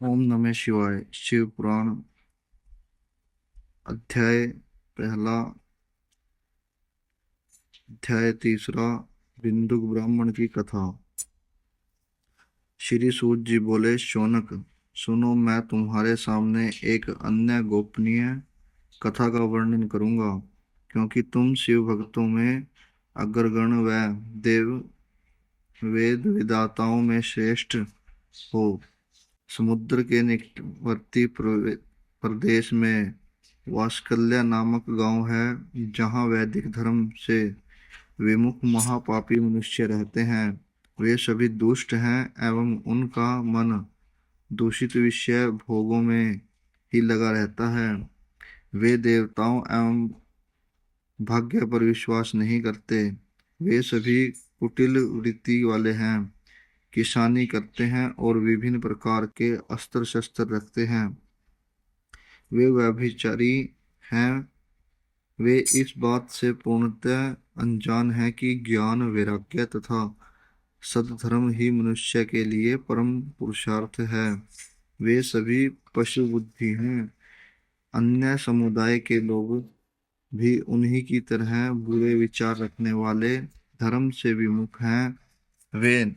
ओम नमः शिवाय। शिव पुराण अध्याय पहला। अध्याय तीसरा। बिंदुक ब्राह्मण की कथा। श्री सूत जी बोले, शौनक सुनो, मैं तुम्हारे सामने एक अन्य गोपनीय कथा का वर्णन करूंगा, क्योंकि तुम शिव भक्तों में अग्रगण व देव वेद विदाताओं में श्रेष्ठ हो। समुद्र के निकटवर्ती प्रदेश में वास्कल्या नामक गांव है, जहां वैदिक धर्म से विमुख महापापी मनुष्य रहते हैं। वे सभी दुष्ट हैं एवं उनका मन दूषित विषय भोगों में ही लगा रहता है। वे देवताओं एवं भाग्य पर विश्वास नहीं करते। वे सभी कुटिल वृत्ति वाले हैं, किसानी करते हैं और विभिन्न प्रकार के अस्त्र शस्त्र रखते हैं। वे व्यभिचारी हैं। वे इस बात से पूर्णतः अनजान हैं कि ज्ञान, वैराग्य तथा सद्धर्म ही मनुष्य के लिए परम पुरुषार्थ है। वे सभी पशु बुद्धि हैं। अन्य समुदाय के लोग भी उन्हीं की तरह बुरे विचार रखने वाले, धर्म से विमुख हैं। वे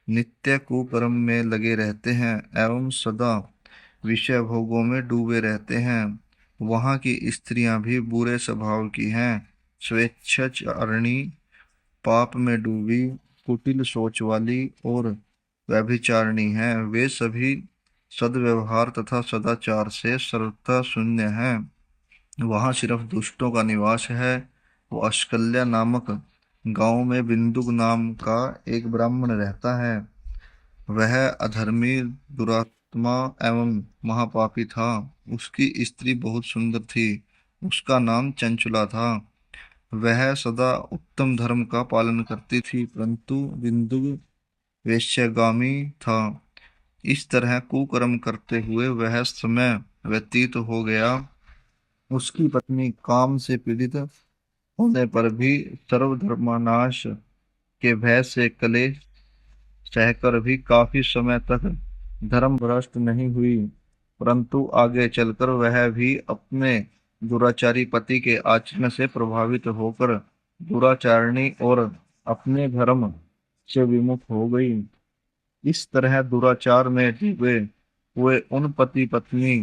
नित्य कुकर्म में लगे रहते हैं एवं सदा विषय भोगों में डूबे रहते हैं। वहाँ की स्त्रियां भी बुरे स्वभाव की हैं, स्वेच्छाचारिणी, पाप में डूबी, कुटिल सोच वाली और व्यभिचारिणी हैं। वे सभी सद्व्यवहार तथा सदाचार से सरलता शून्य हैं। वहाँ सिर्फ दुष्टों का निवास है। वो अश्कल्या नामक गांव में बिंदुक नाम का एक ब्राह्मण रहता है। वह अधर्मी, दुरात्मा एवं महापापी था। उसकी स्त्री बहुत सुंदर थी। उसका नाम चंचुला था। वह सदा उत्तम धर्म का पालन करती थी, परंतु बिंदु वेश्यागामी था। इस तरह कुकर्म करते हुए वह समय व्यतीत हो गया। उसकी पत्नी काम से पीड़ित होने पर भी सर्वधर्मनाश के भय से कलेश सहकर भी काफी समय तक धर्म भ्रष्ट नहीं हुई, परंतु आगे चलकर वह भी अपने दुराचारी पति के आचरण से प्रभावित होकर दुराचारणी और अपने धर्म से विमुख हो गई। इस तरह दुराचार में डूबे हुए उन पति पत्नी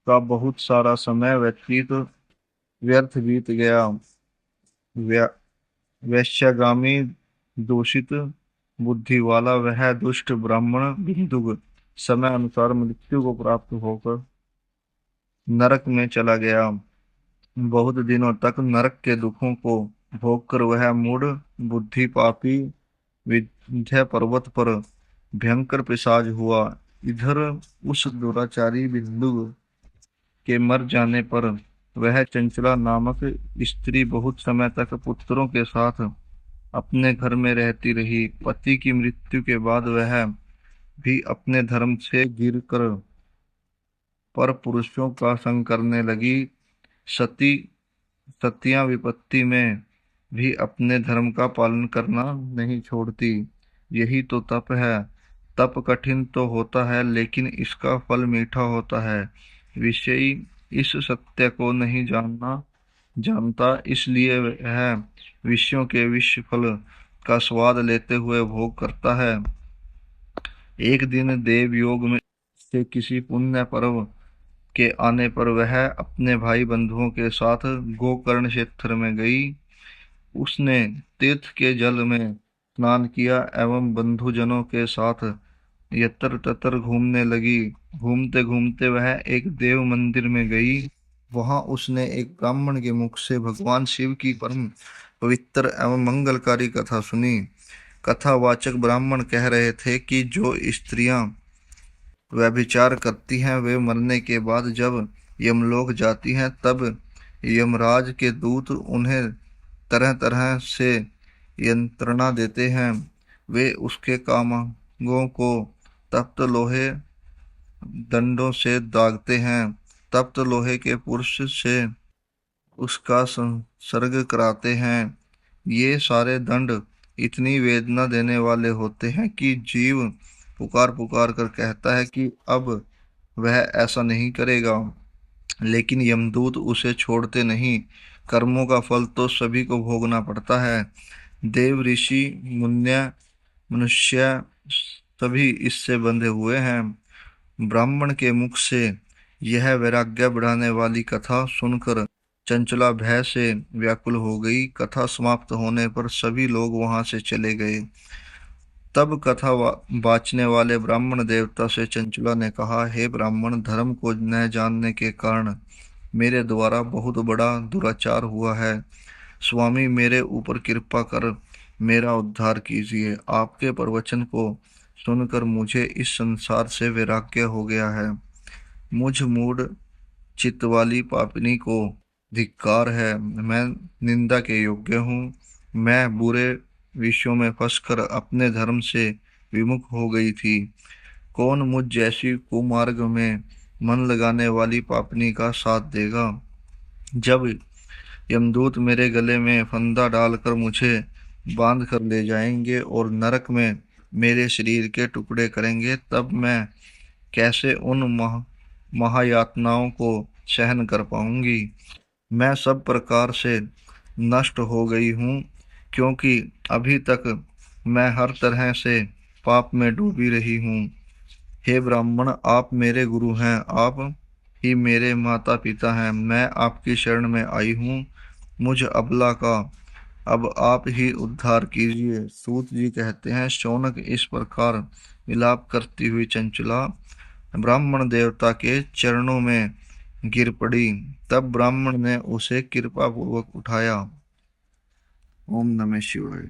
का बहुत सारा समय व्यर्थ बीत गया। व्या- वैश्यगामी, दूषित बुद्धि वाला वह दुष्ट ब्राह्मण बिंदुक समय अनुसार मृत्यु को प्राप्त होकर नरक में चला गया। बहुत दिनों तक नरक के दुखों को भोगकर वह मूढ़ बुद्धि पापी विंध्य पर्वत पर भयंकर पिशाच हुआ। इधर उस दुराचारी बिंदु के मर जाने पर वह चंचला नामक स्त्री बहुत समय तक पुत्रों के साथ अपने घर में रहती रही। पति की मृत्यु के बाद वह भी अपने धर्म से गिरकर पर पुरुषों का संग करने लगी। सती सतियां विपत्ति में भी अपने धर्म का पालन करना नहीं छोड़ती। यही तो तप है। तप कठिन तो होता है, लेकिन इसका फल मीठा होता है। विषयी इस सत्य को नहीं जानता, इसलिए वह विषयों के विष फल का स्वाद लेते हुए भोग करता है। एक दिन देव योग में से किसी पुण्य पर्व के आने पर वह अपने भाई बंधुओं के साथ गोकर्ण क्षेत्र में गई। उसने तीर्थ के जल में स्नान किया एवं बंधुजनों के साथ यत्र तत्र घूमने लगी। घूमते घूमते वह एक देव मंदिर में गई। वहां उसने एक ब्राह्मण के मुख से भगवान शिव की परम पवित्र एवं मंगलकारी कथा सुनी। कथावाचक ब्राह्मण कह रहे थे कि जो स्त्रियां व्यभिचार करती हैं, वे मरने के बाद जब यमलोक जाती हैं, तब यमराज के दूत उन्हें तरह तरह से यंत्रणा देते हैं। वे उसके कामांगों को तप्त लोहे दंडों से दागते हैं। तप्त लोहे के पुरुष से उसका संसर्ग कराते हैं। ये सारे दंड इतनी वेदना देने वाले होते हैं कि जीव पुकार पुकार कर कहता है कि अब वह ऐसा नहीं करेगा, लेकिन यमदूत उसे छोड़ते नहीं। कर्मों का फल तो सभी को भोगना पड़ता है। देव, ऋषि, मुन्य, मनुष्य सभी इससे बंधे हुए हैं। ब्राह्मण के मुख से यह वैराग्य बढ़ाने वाली कथा सुनकर चंचला भय से व्याकुल हो गई। कथा समाप्त होने पर सभी लोग वहां से चले गए। तब कथा बाचने वाले ब्राह्मण देवता से चंचला ने कहा, हे ब्राह्मण, धर्म को न जानने के कारण मेरे द्वारा बहुत बड़ा दुराचार हुआ है। स्वामी, मेरे ऊपर कृपा कर मेरा उद्धार कीजिए। आपके प्रवचन को सुनकर मुझे इस संसार से वैराग्य हो गया है। मुझ मूढ़ चित्त वाली पापिनी को धिक्कार है। मैं निंदा के योग्य हूँ। मैं बुरे विषयों में फंसकर अपने धर्म से विमुख हो गई थी। कौन मुझ जैसी कुमार्ग में मन लगाने वाली पापिनी का साथ देगा? जब यमदूत मेरे गले में फंदा डालकर मुझे बांध कर ले जाएंगे और नरक में मेरे शरीर के टुकड़े करेंगे, तब मैं कैसे उन महायातनाओं को सहन कर पाऊंगी? मैं सब प्रकार से नष्ट हो गई हूँ, क्योंकि अभी तक मैं हर तरह से पाप में डूबी रही हूँ। हे ब्राह्मण, आप मेरे गुरु हैं, आप ही मेरे माता पिता हैं। मैं आपकी शरण में आई हूँ। मुझ अबला का अब आप ही उद्धार कीजिए। सूत जी कहते हैं, शौनक इस प्रकार विलाप करती हुई चंचला ब्राह्मण देवता के चरणों में गिर पड़ी। तब ब्राह्मण ने उसे कृपा पूर्वक उठाया। ओम नमः शिवाय।